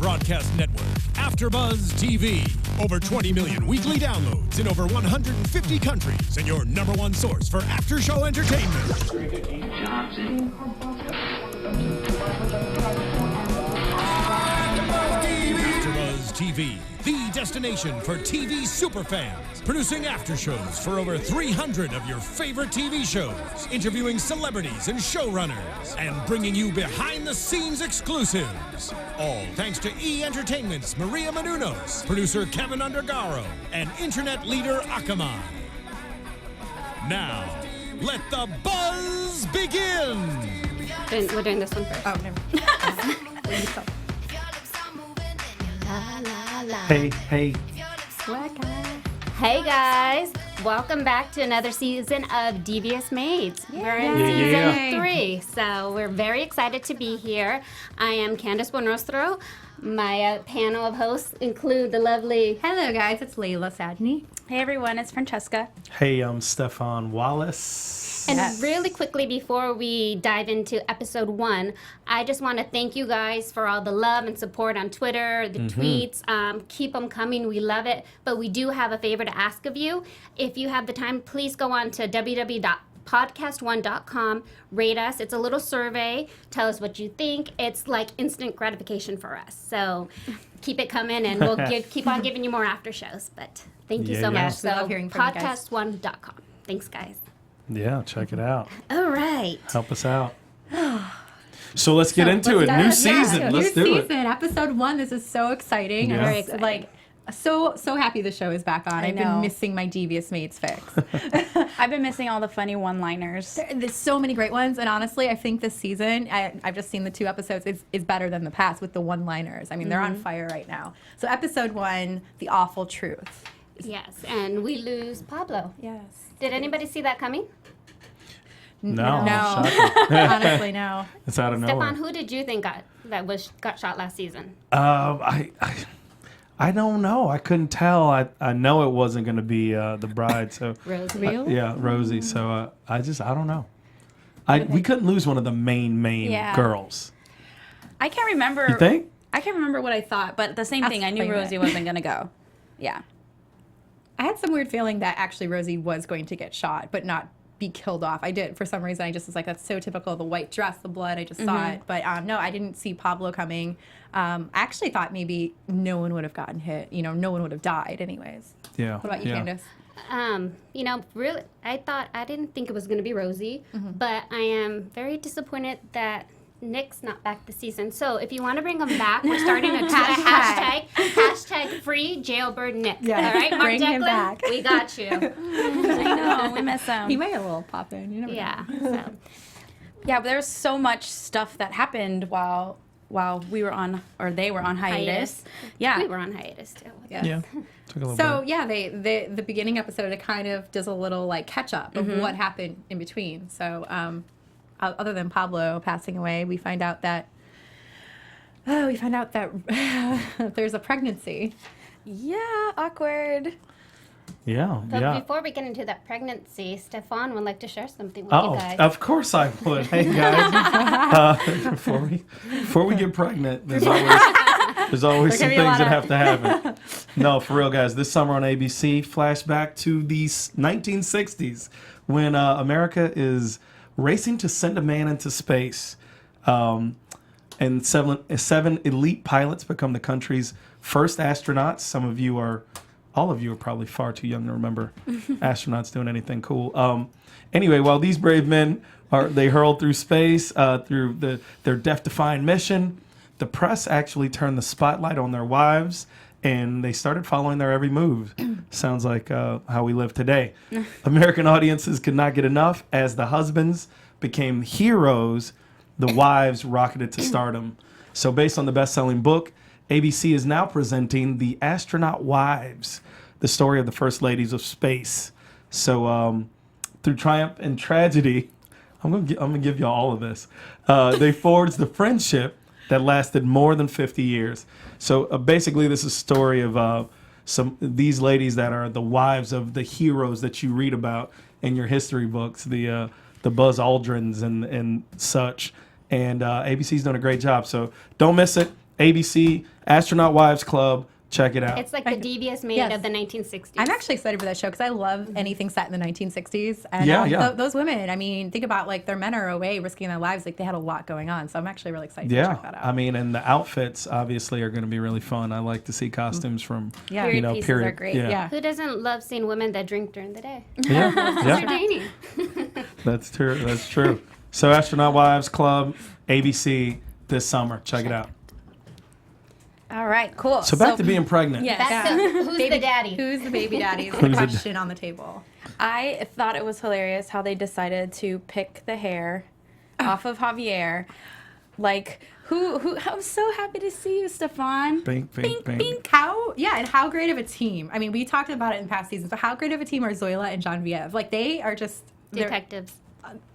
broadcast network, AFTERBUZZ TV. Over 20 million weekly downloads in over 150 countries, and your number one source for after-show entertainment. AFTERBUZZ TV, the destination for TV superfans. Producing aftershows for over 300 of your favorite TV shows. Interviewing celebrities and showrunners. And bringing you behind-the-scenes exclusives. All thanks to E! Entertainment's Maria Menounos, producer Kevin Undergaro, and internet leader Akamai. Now, let the buzz begin! We're doing this one first. Oh, never. Hey. Hey guys, welcome back to another season of Devious Maids. We're in season 3, so we're very excited to be here. I am Candice Buenrostro. My panel of hosts include the lovely... Hello guys, it's Laila Sadny. Hey everyone, it's Francesca. Hey, I'm Stephaune Wallace. And really quickly before we dive into episode 1, I just want to thank you guys for all the love and support on Twitter, the tweets. Keep them coming. We love it. But we do have a favor to ask of you. If you have the time, please go on to www.podcast1.com. Rate us. It's a little survey. Tell us what you think. It's like instant gratification for us. So keep it coming, and we'll keep on giving you more after shows. But thank you so much. We love hearing from you guys. Podcast1.com. Thanks, guys. Yeah, check it out. All right. Help us out. So let's get into it. New season. Let's do it. Episode 1. This is so exciting. Yeah. I'm Very exciting. like so happy the show is back on. I've been missing my Devious Maids fix. I've been missing all the funny one-liners. There's so many great ones, and honestly, I think this season, I've just seen the 2 episodes, is better than the past with the one-liners. I mean, they're on fire right now. So episode 1, The Awful Truth. Yes, and we lose Pablo. Yes. Did anybody see that coming? No. Honestly, no. It's out of nowhere. Stephaune, who did you think got shot last season? I don't know. I couldn't tell. I know it wasn't going to be the bride. So Rosie. Really? yeah, Rosie. So I don't know. We couldn't lose one of the main girls. I can't remember. You think? I can't remember what I thought, but the same thing. I knew Explain it. Rosie wasn't going to go. Yeah. I had some weird feeling that actually Rosie was going to get shot, but not be killed off. I did. For some reason, I just was like, that's so typical. The white dress, the blood, I just saw it. But no, I didn't see Pablo coming. I actually thought maybe no one would have gotten hit. You know, no one would have died anyways. Yeah. What about you, Candice? Really, I didn't think it was going to be Rosie, but I am very disappointed that Nick's not back this season. So if you want to bring him back, we're starting a hashtag free jailbird Nick. Yeah. All right, Mark Bring him Declan, back. we got you. I know. We miss him. He might a little pop in. You never know. Yeah. So. Yeah, but there was so much stuff that happened while we were on, or they were on hiatus. Yeah. We were on hiatus too. Yeah. Took a little So bit. yeah, the beginning episode, it kind of does a little like catch up of what happened in between. So other than Pablo passing away, we find out that there's a pregnancy. Yeah, awkward. Yeah. But before we get into that pregnancy, Stephaune would like to share something with you guys. Of course I would. Hey guys, before we get pregnant, there's always some things that have to happen. No, for real, guys. This summer on ABC, flashback to the 1960s when America is racing to send a man into space, and seven elite pilots become the country's first astronauts. All of you are probably far too young to remember astronauts doing anything cool. Anyway, while these brave men they hurled through space through their death-defying mission, the press actually turned the spotlight on their wives, and they started following their every move. Sounds like how we live today. American audiences could not get enough. As the husbands became heroes, the wives rocketed to stardom. So based on the best-selling book, ABC is now presenting The Astronaut Wives, the story of the first ladies of space. So through triumph and tragedy, I'm gonna give you all of this. They forged the friendship that lasted more than 50 years. So basically, this is a story of these ladies that are the wives of the heroes that you read about in your history books, the Buzz Aldrins and such. And ABC's done a great job. So don't miss it. ABC Astronaut Wives Club. Check it out. It's like the Devious Maid of the 1960s. I'm actually excited for that show because I love anything set in the 1960s. And those women, I mean, think about like their men are away risking their lives. Like they had a lot going on. So I'm actually really excited to check that out. I mean, and the outfits obviously are going to be really fun. I like to see costumes from, period pieces period. are great. Yeah. Who doesn't love seeing women that drink during the day? Yeah. Entertaining. That's true. That's true. So Astronaut Wives Club, ABC this summer. Check it out. All right, cool. So back to being pregnant. Yes. Who's the daddy? Who's the baby daddy? Is the question on the table. I thought it was hilarious how they decided to pick the hair off of Javier. Like, who? I'm so happy to see you, Stephaune. Bink, bink, bink. Bink. And how great of a team. I mean, we talked about it in past seasons, but how great of a team are Zoila and Genevieve? Like, they are just Detectives.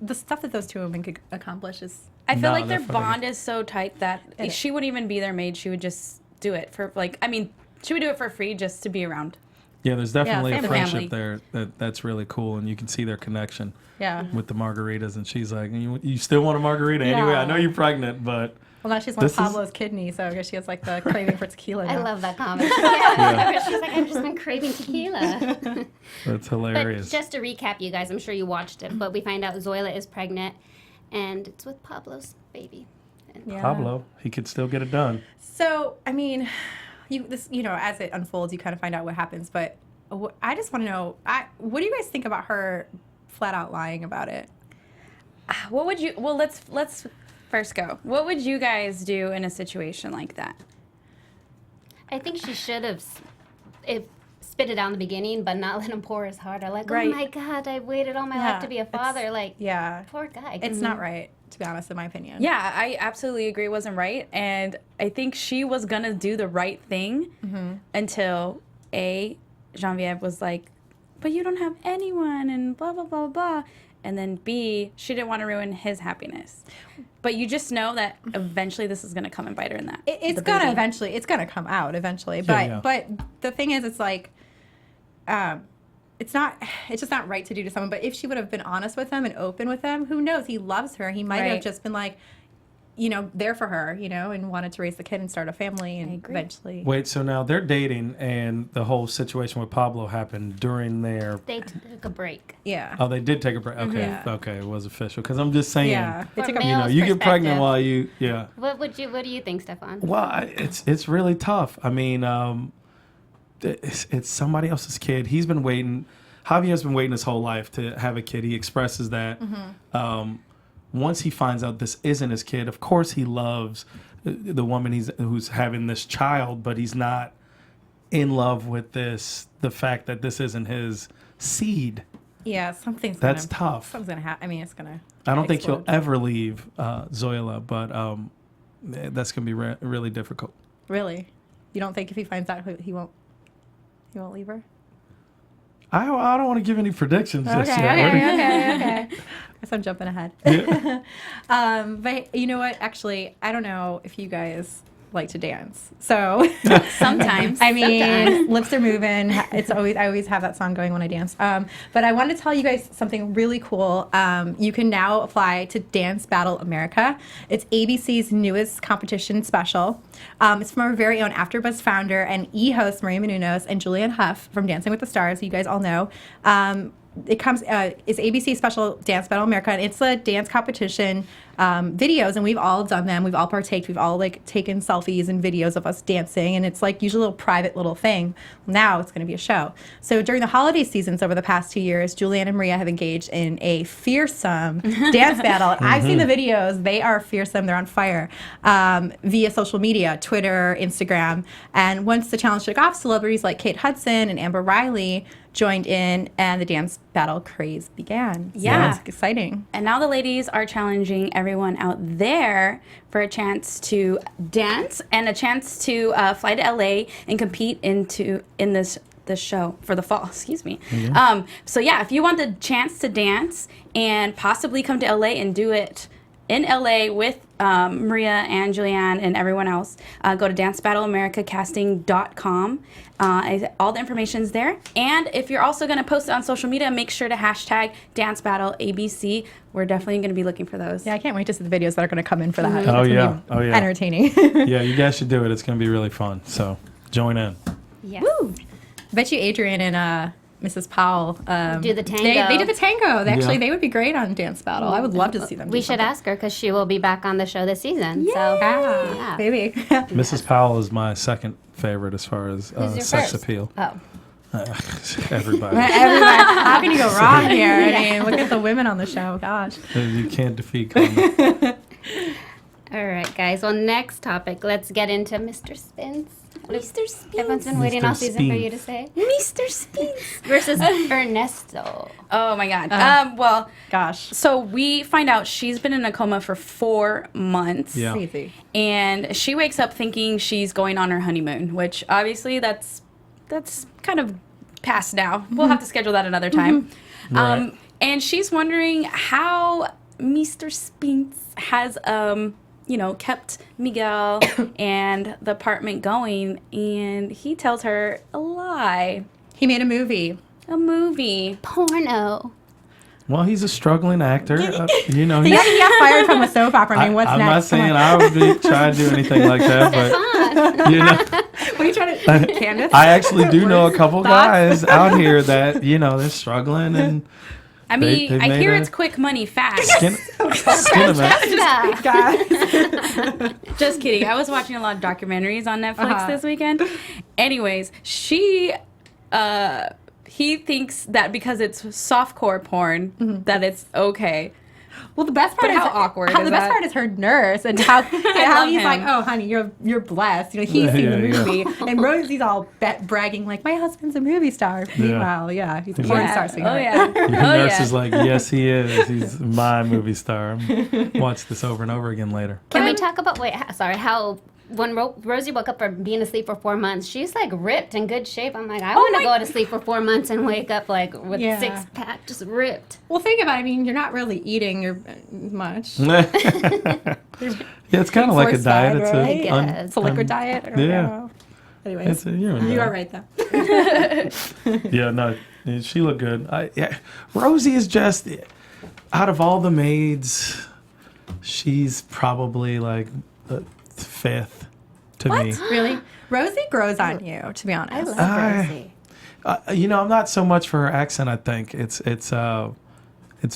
The stuff that those two women could accomplish is. I feel like their they're funny. bond is so tight that she wouldn't even be their maid. She would just do it for, like, I mean, she would do it for free just to be around. Yeah, there's definitely a family. friendship there that's really cool, and you can see their connection with the margaritas. And she's like, you still want a margarita anyway? I know you're pregnant, but... Well, now she's on Pablo's kidney, so I guess she has like the craving for tequila now. I love that comment. She's like, I've just been craving tequila. That's hilarious. But just to recap, you guys, I'm sure you watched it, but we find out Zoila is pregnant, and it's with Pablo's baby. Pablo, he could still get it done. So, I mean, as it unfolds, you kind of find out what happens. But I just want to know, what do you guys think about her flat out lying about it? What would you? Well, let's first go. What would you guys do in a situation like that? I think she should have spit it out in the beginning, but not let him pour his heart out. Like, Right. oh my God, I waited all my life to be a father. Like, poor guy. It's not right, to be honest, in my opinion. Yeah, I absolutely agree it wasn't right. And I think she was going to do the right thing until Genevieve was like, but you don't have anyone and blah, blah, blah, blah. And then B, she didn't want to ruin his happiness. But you just know that eventually this is going to come and bite her in that. It's going to eventually, it's going to come out eventually. But the thing is, it's like, it's just not right to do to someone. But if she would have been honest with him and open with him, who knows? He loves her. He might have just been like, there for her, and wanted to raise the kid and start a family and eventually. Wait, so now they're dating and the whole situation with Pablo happened during their... They took a break. Yeah. Oh, they did take a break. Okay, okay, it was official. Because I'm just saying, they took you get pregnant while you, What do you think, Stephaune? Well, it's really tough. I mean, it's somebody else's kid. He's been waiting. Javier's been waiting his whole life to have a kid. He expresses that. Once he finds out this isn't his kid, of course he loves the woman who's having this child, but he's not in love with the fact that this isn't his seed. Yeah, that's tough. Something's gonna happen. I mean, it's gonna. I don't think he'll ever leave Zoila, but that's gonna be really difficult. Really, you don't think if he finds out he won't leave her? I don't want to give any predictions just yet. Okay. Guess I'm jumping ahead. Yeah. But you know what? Actually, I don't know if you guys like to dance. So sometimes. I mean, lips are moving. I always have that song going when I dance. But I wanted to tell you guys something really cool. You can now apply to Dance Battle America. It's ABC's newest competition special. It's from our very own AfterBuzz founder and host Maria Menounos and Julianne Hough from Dancing with the Stars, who you guys all know. It comes is ABC special Dance Battle America, and it's a dance competition videos, and we've all done them. We've all partaked. We've all taken selfies and videos of us dancing, and it's usually a little private little thing. Now it's going to be a show. So during the holiday seasons over the past 2 years, Julianne and Maria have engaged in a fearsome dance battle. And I've seen the videos. They are fearsome. They're on fire via social media, Twitter, Instagram. And once the challenge took off, celebrities like Kate Hudson and Amber Riley joined in, and the dance battle craze began. Yeah. So it's exciting. And now the ladies are challenging everyone out there for a chance to dance and a chance to fly to LA and compete in this show for the fall. Excuse me. Mm-hmm. So yeah, if you want the chance to dance and possibly come to LA and do it in LA with Maria and Julianne and everyone else, go to dancebattleamericacasting.com. All the information's there. And if you're also going to post it on social media, make sure to hashtag DanceBattleABC. We're definitely going to be looking for those. Yeah, I can't wait to see the videos that are going to come in for that. Oh, It's yeah. gonna be Oh, yeah. entertaining. Yeah, you guys should do it. It's going to be really fun. So join in. Yes. Woo! I bet you Adrian and Mrs. Powell Do the tango. They did the tango. Yeah. They would be great on Dance Battle. I would love to see them. We do should something. ask her because she will be back on the show this season. So Ah, Yeah. baby. Mrs. Powell is my second favorite as far as your sex first? appeal. Oh. Everybody. Everybody, how can you go wrong here? I mean, look at the women on the show. Gosh. You can't defeat Carmen. All right, guys. Well, next topic. Let's get into Mr. Spence. Mr. Spence. Everyone's been waiting Mr. all season for you to Spence. say. Mr. Spence. Versus Ernesto. Oh, my God. Well, Gosh. so we find out she's been in a coma for 4 months. Yeah. Crazy. And she wakes up thinking she's going on her honeymoon, which obviously that's kind of past now. We'll have to schedule that another time. Right. And she's wondering how Mr. Spence has, kept Miguel and the apartment going. And he tells her a lie. He made a movie. A movie. Porno. Well, he's a struggling actor. You know, He got fired from a soap opera. I mean, what's I'm next? not Come saying on. I would be trying to do anything like that, but you know, What are you trying to Candice? I actually do know a couple Thoughts? guys out here that they're struggling and I mean, they've I made hear a- it's quick money fast. skin of it. Yeah. Just kidding. I was watching a lot of documentaries on Netflix this weekend. Anyways, he thinks that because it's softcore porn, that it's okay. Well, the best part But is how awkward the is best that? part is her nurse and how love he's him. like, oh, honey, you're blessed. He's seen the Yeah, yeah. movie, and Rosie's all bragging like, my husband's a movie star. Meanwhile, he's a porn star. Oh, sweetheart. yeah. Your nurse is like, yes, he is. He's my movie star. Watch this over and over again later. Can we talk about how when Rosie woke up from being asleep for 4 months, she's like ripped in good shape. I'm like, I want to go to sleep for 4 months and wake up like with Yeah. 6-pack, just ripped. Well, think about it. I mean, you're not really eating much. Yeah, it's kind of like a force diet. fed, It's right? I guess. It's a liquid diet. I don't yeah. know. Anyways, you're you are right though. Yeah, no, she looked good. Rosie is just, out of all the maids, she's probably like the fifth to me. Really, Rosie grows on you. To be honest, I love I- Rosie. I'm not so much for her accent. I think it's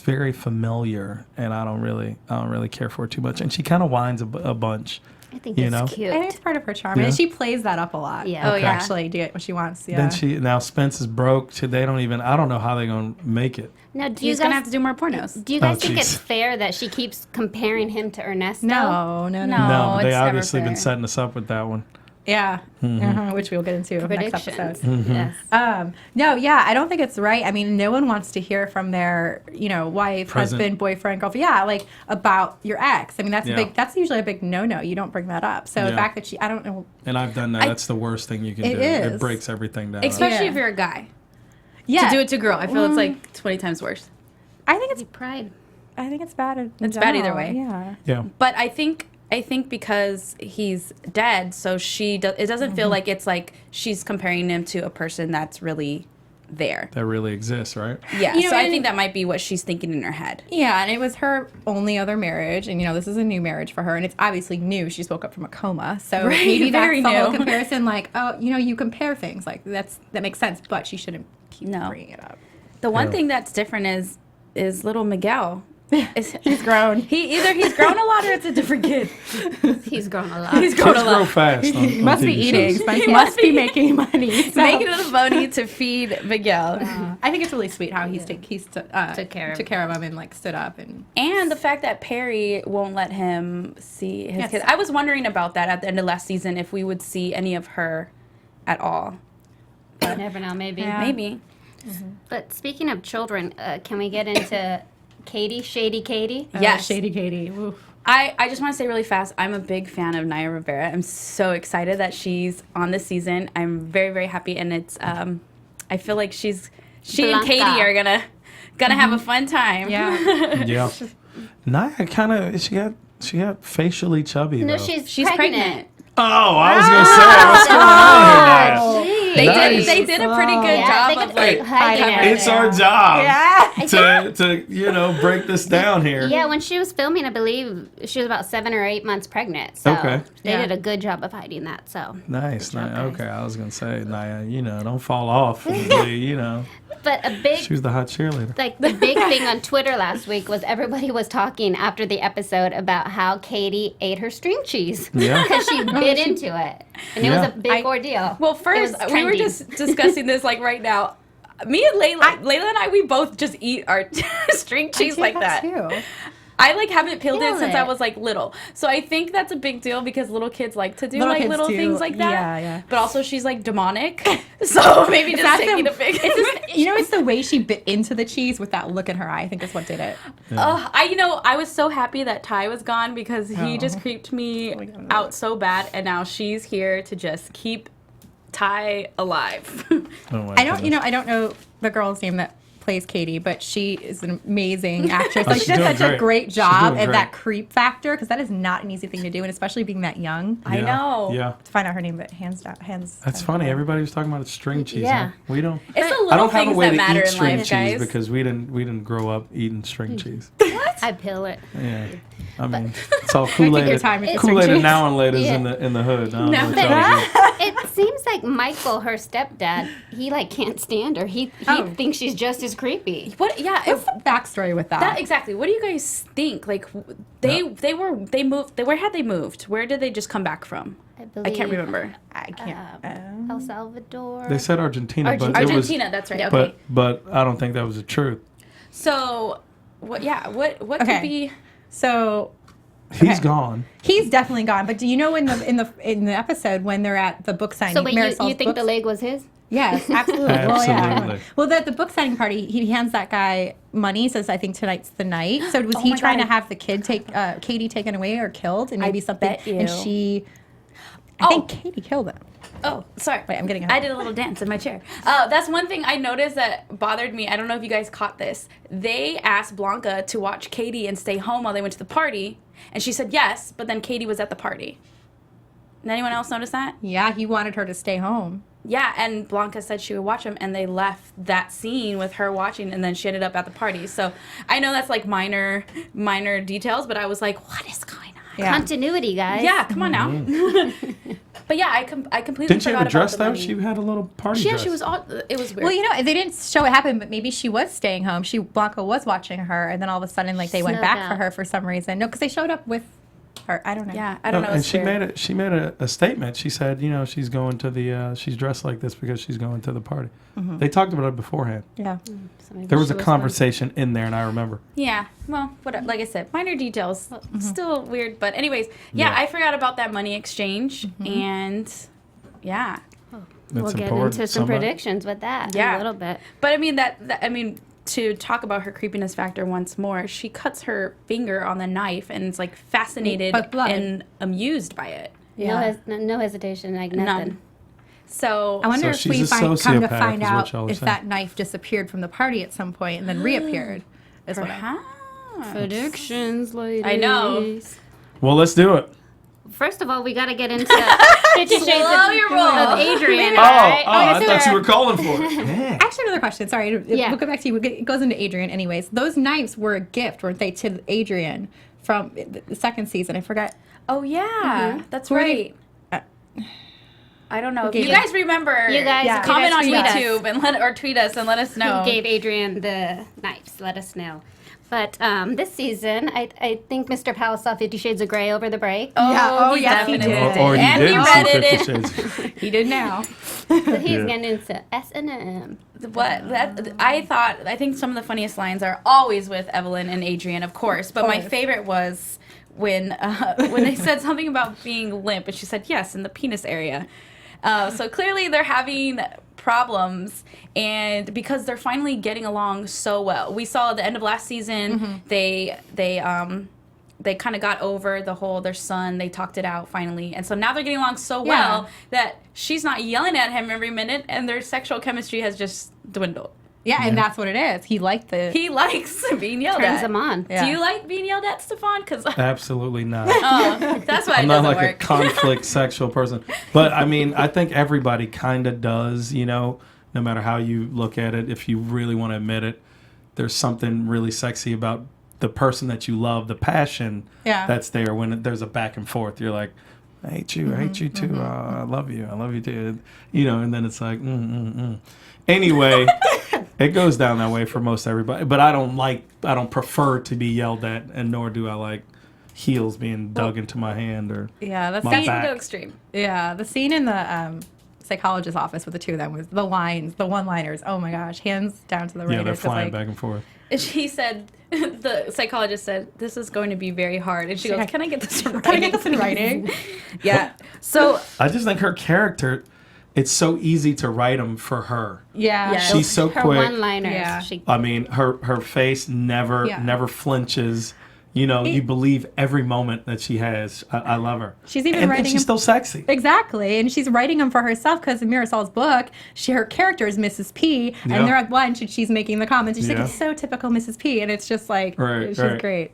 very familiar, and I don't really care for it too much. And she kind of whines a bunch. I think you it's know? cute. I think it's part of her charm, Yeah. and she plays that up a lot. Yeah. Oh, to yeah. actually do what she wants. Yeah. Then now Spence is broke. They don't even. I don't know how they're gonna make it. Now, do you He's going to guys have to do more pornos. do you guys Oh, think it's jeez. fair that she keeps comparing him to Ernesto? No. No. No, they it's never obviously been fair. setting us up with that one. Yeah. Which we'll get into next Predictions. episode. Yes. No, yeah, I don't think it's right. I mean, no one wants to hear from their, wife, Present. husband, boyfriend, girlfriend. Yeah, like about your ex. I mean, that's Yeah. that's usually a big no-no. You don't bring that up. So the Yeah. fact that I don't know. And I've done that. That's the worst thing you can It do. is. It breaks everything down. Especially Yeah. if you're a guy. Yeah, To do it to a girl, I feel it's like 20 times worse. I think it's Pride. bad. It's bad either way. Yeah. Yeah. But I think because he's dead, so it doesn't feel like it's like she's comparing him to a person that's really there. That really exists, right? Yeah, You know, so I and- think that might be what she's thinking in her head. Yeah, and it was her only other marriage, and this is a new marriage for her, and it's obviously new. She woke up from a coma, so Right, maybe that's very the whole new. comparison. Like, oh, you compare things, like that makes sense, but she shouldn't keep No. bringing it up. The one Yeah. thing that's different is little Miguel. He's grown. He's grown a lot or it's a different kid. He's grown a lot. He's grown Kids a lot. grow fast. He must be eating. He must be making money. So. Making it a money to feed Miguel. I think it's really sweet how he took care of care of him and like stood up and. And the fact that Perry won't let him see his Yes. kids. I was wondering about that at the end of last season, if we would see any of her at all. You never know, maybe. Yeah. Maybe. But speaking of children, can we get into Katie, Shady Katie? Yes. Shady Katie. Oof. I just want to say really fast, I'm a big fan of Naya Rivera. I'm so excited that she's on this season. I'm very, very happy, and it's I feel like she and Blanca. Katie are gonna have a fun time. Yeah. Yeah. Naya she got She got facially chubby No, though. She's pregnant. Oh, I was gonna say, what's going on here now? They did a pretty good job of like hiding it. It's our job Yeah. to break this down here. Yeah, when she was filming, I believe she was about 7 or 8 months pregnant. So Okay. they Yeah. did a good job of hiding that. So, Nice. job, guys. Okay, I was gonna say, Naya, don't fall off. But but a big she was the hot cheerleader. like the big thing on Twitter last week was everybody was talking after the episode about how Katie ate her string cheese Yeah. because she bit into it, and it was Yeah. a big ordeal. Well, It first was we were trendy. just discussing this like right now. Me and Layla and I, we both just eat our string cheese like that. Too. I like haven't peeled it Peel since I it. was like little, so I think that's a big deal because little kids like to do Little like kids little do. things like that. Yeah, yeah. But also she's like demonic, so maybe just That's taking the- a big. It's the way she bit into the cheese with that look in her eye. I think is what did it. I was so happy that Ty was gone because he just creeped me out so bad, and now she's here to just keep Ty alive. Oh my I don't, goodness. I don't know the girl's name that plays Katie, but she is an amazing actress. Oh, Like she's she does doing such a great. great She's job doing at great. that creep factor because that is not an easy thing to do, and especially being that young. I Yeah. know. Yeah. To find out her name, but hands. That's funny. Everybody was talking about string cheese. Yeah. Huh? We don't. It's the I little don't have a things way that to matter eat in string life, cheese guys. because we didn't grow up eating string cheese. I peel it. Yeah. I mean, it's all Kool-Aid. your time with the string Kool-Aid cheese. now and laters Yeah. in the hood. I don't know what But y'all do. it seems like Michael, her stepdad, he like can't stand her. He thinks she's just as creepy. What? Yeah. What's the backstory with that? That exactly. What do you guys think? Like they moved. Where had they moved? Where did they just come back from? I can't remember. I can't. El Salvador. They said Argentina, but Argentina. it was. That's right. Okay. But I don't think that was the truth. So, what? Yeah. What Okay. could be? So He's gone. he's definitely gone. But do you know in the episode when they're at the book signing? So wait, Marisol's you think books- the leg was his? Yes, absolutely. Well, yeah. Absolutely. Well, the book signing party, he hands that guy money. Says, "I think tonight's the night." So was he my trying God. to have the kid Katie taken away or killed, and maybe something? bet you. And she, I think Katie killed him. Oh, sorry. Wait, I'm getting ahead. I did a little dance in my chair. That's one thing I noticed that bothered me. I don't know if you guys caught this. They asked Blanca to watch Katie and stay home while they went to the party, and she said yes, but then Katie was at the party. Did anyone else notice that? Yeah, he wanted her to stay home. Yeah, and Blanca said she would watch him, and they left that scene with her watching, and then she ended up at the party. So I know that's like minor details, but I was like, what is going on? Yeah. Continuity, guys. Yeah, come on now. But yeah, I completely Didn't she forgot have a dress about the though? money. She had a little party Yeah, dress. she was all. It was weird. Well, they didn't show it happen, but maybe she was staying home. Blanca was watching her, and then all of a sudden, like they went Snuck back for out. her for some reason. No, because they showed up with her. I don't know. Yeah, I don't know. And it's she weird. made a statement. She said, she's going to the she's dressed like this because she's going to the party. They talked about it beforehand. Yeah. So maybe There was she a conversation in there, and I remember. Yeah, well, whatever. Like I said, minor details, still weird. But anyways, yeah, Yeah. I forgot about that money exchange, and yeah, We'll That's get important. into some Somebody- predictions with that in Yeah. a little bit. but I mean to talk about her creepiness factor once more, she cuts her finger on the knife and is like fascinated But blood. and amused by it. Yeah. No hesitation, like nothing. None. So I wonder So if we she's a come to sociopath, find is what out y'all are if saying. that knife disappeared from the party at some point and then reappeared. Is what I- perhaps. Predictions, ladies. I know. Well, let's do it. First of all, we got to get into 50 Shades Slow your roll. of Adrian. Oh, right? I Okay, thought so- you were calling for it. Yeah. Actually, another question. Sorry, Yeah. we'll go back to you. It goes into Adrian, anyways. Those knives were a gift, weren't they, to Adrian from the second season? I forgot. Oh yeah, that's Where right. did- I don't know. If gave you it? guys remember, You guys- Yeah. comment on tweet us. YouTube and tweet us and let us know. Who gave Adrian the knives? Let us know. But this season, I think Mr. Powell saw 50 Shades of Grey over the break. Yeah, he yes, he definitely did. Or you And did he see reddit 50 it. Shades. He did now. So he's Yeah. getting into S&M. I think some of the funniest lines are always with Evelyn and Adrian, of course. But my Always. favorite was when they said something about being limp, and she said yes in the penis area. So clearly they're having problems, and because they're finally getting along so well. We saw at the end of last season they kind of got over the whole their son. They talked it out finally, and so now they're getting along so well that she's not yelling at him every minute, and their sexual chemistry has just dwindled. Yeah, and that's what it is. He likes being yelled Turns at. them on. Yeah. Do you like being yelled at, Stephaune? Because Absolutely not. that's why I'm it not doesn't like work. a conflict sexual person. But I mean, I think everybody kind of does, you know, no matter how you look at it. If you really want to admit it, there's something really sexy about the person that you love, the passion that's there when there's a back and forth. You're like, I hate you too. I love you too. You know, and then it's like, Anyway, it goes down that way for most everybody. But I don't prefer to be yelled at, and nor do I like heels being dug into my hand or that's my Go back. extreme. Yeah, the scene in the psychologist's office with the two of them was the lines, the one-liners. Oh my gosh, hands down to the writers. Yeah, they're of, flying like, back and forth. And she said, the psychologist said, this is going to be very hard. And she goes, can I get this in writing? Can I get this in writing? Yeah. So I just think her character, it's so easy to write them for her. Yeah. Yeah. She's so Her quick. one-liners. Yeah. I mean, her face never flinches. You know, you believe every moment that she has. I love her. She's even and writing she's him- still sexy. Exactly, and she's writing them for herself because in Mirasol's book, her character is Mrs. P, and they're at lunch and she's making the comments. And she's like, "It's so typical Mrs. P," and it's just like, she's great.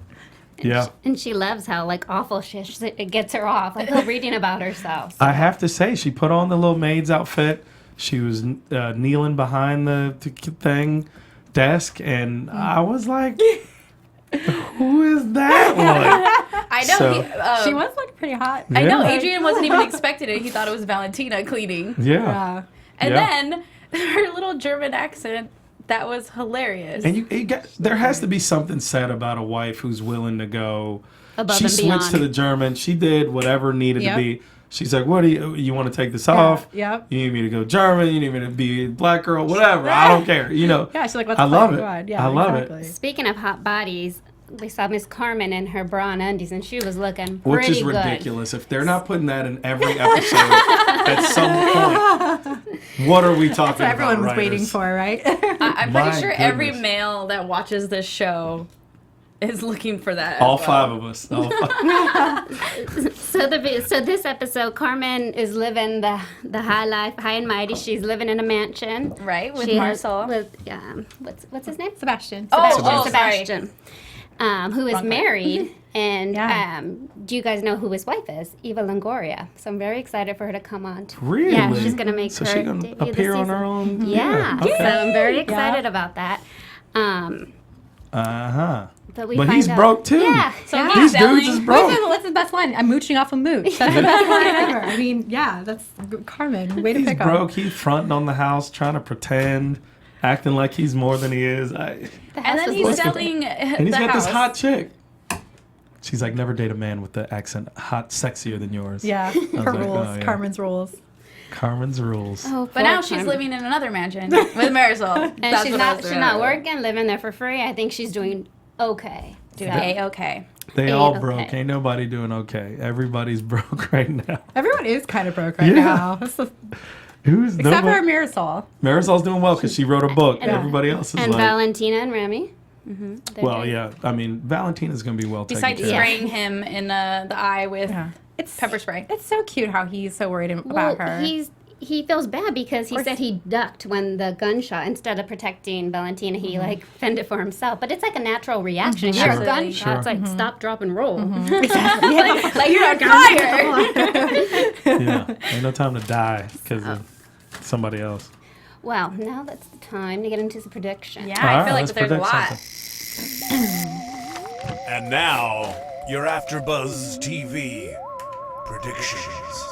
Yeah. And she loves how like awful it gets her off, like reading about herself. I have to say, she put on the little maid's outfit. She was kneeling behind the desk, and I was like, who is that one? I know So- She was like pretty hot. I know Yeah. Adrian wasn't even expecting it. He thought it was Valentina cleaning. Yeah. And Yeah. then her little German accent, that was hilarious. And there has to be something said about a wife who's willing to go. Above She and switched beyond. to the German. She did whatever needed to be. She's like, what do you want to take this off? Yep. You need me to go German? You need me to be a black girl? Whatever. I don't care. You know. Yeah, she's like, let's I love play it. God. Yeah, I love exactly. it. Speaking of hot bodies, we saw Miss Carmen in her bra and undies, and she was looking Which pretty is good. ridiculous. If they're not putting that in every episode at some point, what are we talking That's what everyone about, was waiting writers? for, right? I'm My pretty sure every goodness. male that watches this show is looking for that. All as well. five of us. All five. So this episode, Carmen is living the high life, high and mighty. She's living in a mansion, Right, with She has- Marcel. With what's his name? Sebastian. Sebastian, who is Wrong part. married. And Yeah. do you guys know who his wife is? Eva Longoria. So I'm very excited for her to come on. Really? Yeah, she's gonna make So her she gonna debut this appear on season. her own? Yeah, Okay. so I'm very excited about that. Uh-huh. But we But find he's out, broke too. Yeah. So Yeah. he's These dudes is selling. broke. What's his best line? I'm mooching off a mooch. That's the best line ever. I mean, yeah, that's Carmen. Way to He's pick broke. He's fronting on the house, trying to pretend, acting like he's more than he is. And then was he's listed. selling And he's the got house. this hot chick. She's like, never date a man with the accent hot, sexier than yours. Yeah, was her like, rules. oh, yeah. Carmen's rules. Carmen's rules. Oh, But now poor she's Carmen. living in another mansion with Marisol. And That's she's what I not was she's doing. not working, living there for free. I think she's doing okay. Okay. They Ain't all okay. broke. Ain't nobody doing okay. Everybody's broke right now. Everyone is kind of broke right Yeah. now. Who's Except for nobody? Marisol. Marisol's doing well because she wrote a book. And- Everybody else is And like, Valentina and Remy. They're well, doing- yeah. I mean, Valentina's gonna be well taken Besides care of. spraying him in the eye with It's pepper spray. It's so cute how he's so worried Well, about her. he feels bad because he said he ducked when the gunshot instead of protecting Valentina. He like fended for himself, but it's like a natural reaction. If you're a Sure. gunshot, Sure. it's like stop, drop, and roll. Like you're on fire. Yeah, ain't no time to die because of somebody else. Well, now that's the time to get into the prediction. Yeah, All I right, feel like let's that there's a predict lot. something. And now, your AfterBuzz TV predictions.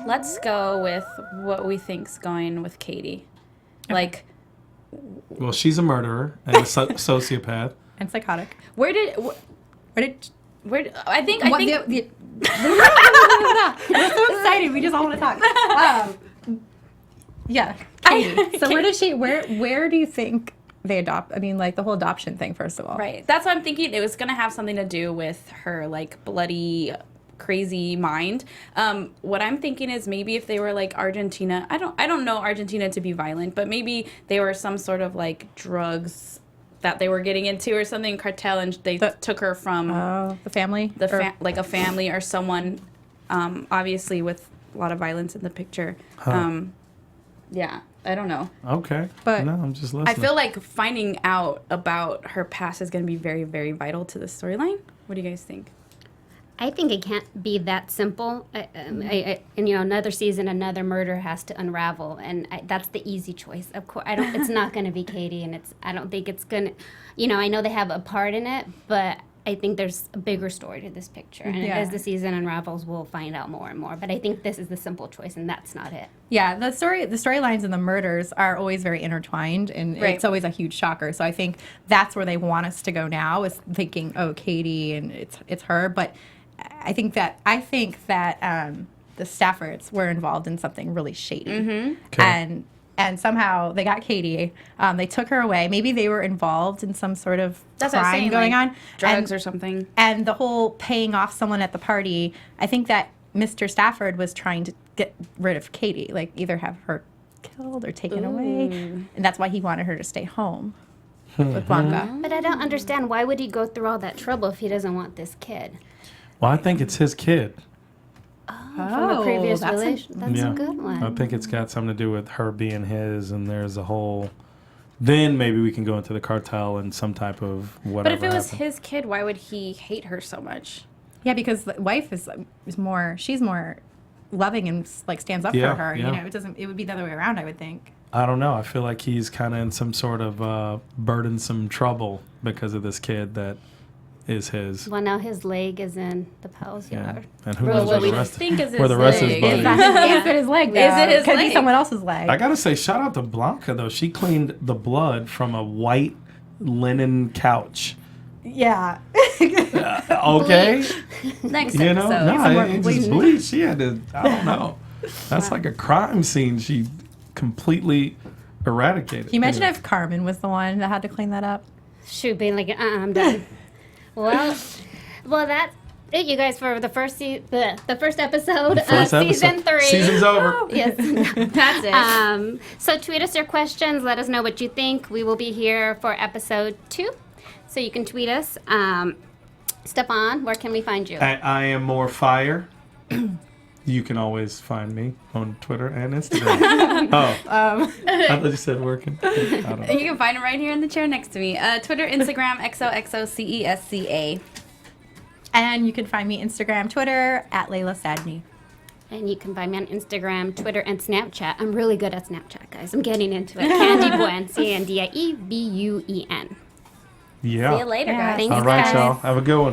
Let's go with what we think's going with Katie. Like, Well, she's a murderer and a sociopath. and psychotic. where did I think We're so excited. We just all want to talk. Yeah. Katie. So where does she? Where do you think they adopt? I mean, like the whole adoption thing. First of all, right. That's what I'm thinking. It was gonna have something to do with her like bloody, crazy mind. What I'm thinking is maybe if they were like Argentina. I don't know Argentina to be violent, but maybe they were some sort of like drugs that they were getting into or something, cartel, and they took her from the family, like a family or someone, obviously with a lot of violence in the picture. Yeah. I don't know. Okay. But no, I'm just listening. I feel like finding out about her past is going to be very, very vital to the storyline. What do you guys think? I think it can't be that simple. And another season, another murder has to unravel, and that's the easy choice. Of course, it's not going to be Katie, and I don't think it's going to. I know they have a part in it, but I think there's a bigger story to this picture. And as the season unravels, we'll find out more and more. But I think this is the simple choice, and that's not it. Yeah, the storylines and the murders are always very intertwined, and it's always a huge shocker. So I think that's where they want us to go now, is thinking, oh, Katie, and it's her. But I think that the Staffords were involved in something really shady, Okay. and somehow they got Katie. They took her away. Maybe they were involved in some sort of crime going on, drugs or something. And the whole paying off someone at the party. I think that Mr. Stafford was trying to get rid of Katie, like either have her killed or taken away, and that's why he wanted her to stay home with Blanca. But I don't understand, why would he go through all that trouble if he doesn't want this kid? Well, I think it's his kid. From a previous relation? That's a good one. I think it's got something to do with her being his, and there's a whole. Then maybe we can go into the cartel and some type of whatever. But if it was happened. his kid, why would he hate her so much? Yeah, because the wife is more. She's more loving and like stands up for her. Yeah. It would be the other way around, I would think. I don't know. I feel like he's kind of in some sort of burdensome trouble because of this kid that is his. Well, now his leg is in the Pell's yard. And who Well, knows what where we the rest, think is his where the rest of leg. his body. Is it his leg? Though? Is it his Could leg? be someone else's leg. I gotta say, shout out to Blanca though. She cleaned the blood from a white linen couch. Yeah. Okay, Next you know, episode. no, it just bleach. She had to. I don't know. That's like a crime scene. She completely eradicated. Can you imagine if Carmen was the one that had to clean that up? Shoot, being like, I'm done. well, that's it, you guys, for the first episode of season 3. Season's over. Yes. That's it. So tweet us your questions. Let us know what you think. We will be here for episode 2. So you can tweet us. Stephaune, where can we find you? I am more fire. You can always find me on Twitter and Instagram. I thought you said working. I don't know. You can find him right here in the chair next to me. Twitter, Instagram, XOXOCESCA. And you can find me Instagram, Twitter, at Laila Sadny. And you can find me on Instagram, Twitter, and Snapchat. I'm really good at Snapchat, guys. I'm getting into it. Candy Buen, CandiebUen. Yeah. See you later, guys. Thanks, All right, guys. y'all. Have a good one.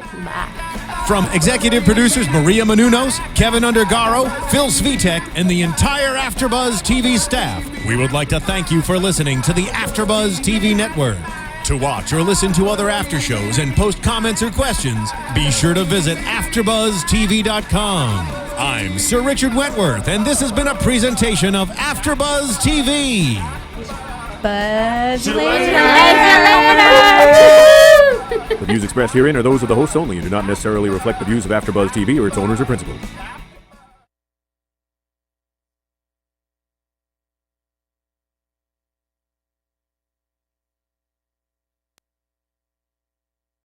From executive producers Maria Menounos, Kevin Undergaro, Phil Svitek, and the entire AfterBuzz TV staff, we would like to thank you for listening to the AfterBuzz TV network. To watch or listen to other after shows and post comments or questions, be sure to visit AfterBuzzTV.com. I'm Sir Richard Wentworth, and this has been a presentation of AfterBuzz TV. Buzz later. The views expressed herein are those of the hosts only and do not necessarily reflect the views of AfterBuzz TV or its owners or principals.